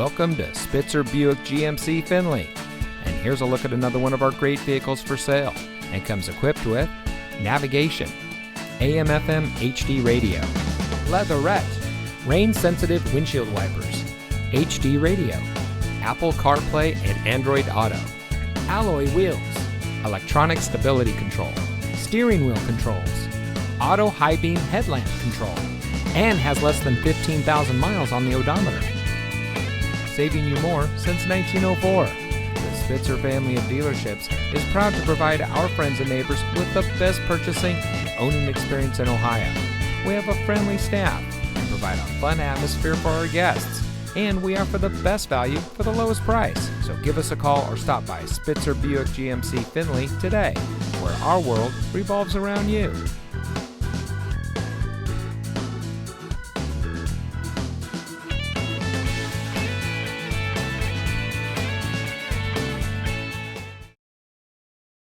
Welcome to Spitzer Buick GMC Findlay. And here's a look at another one of our great vehicles for sale, and comes equipped with navigation, AM/FM HD radio, leatherette, rain-sensitive windshield wipers, HD radio, Apple CarPlay and Android Auto, alloy wheels, electronic stability control, steering wheel controls, auto high beam headlamp control, and has less than 15,000 miles on the odometer. Saving you more since 1904. The Spitzer family of dealerships is proud to provide our friends and neighbors with the best purchasing and owning experience in Ohio. We have a friendly staff and provide a fun atmosphere for our guests, and we offer the best value for the lowest price. So give us a call or stop by Spitzer Buick GMC Findlay today, where our world revolves around you.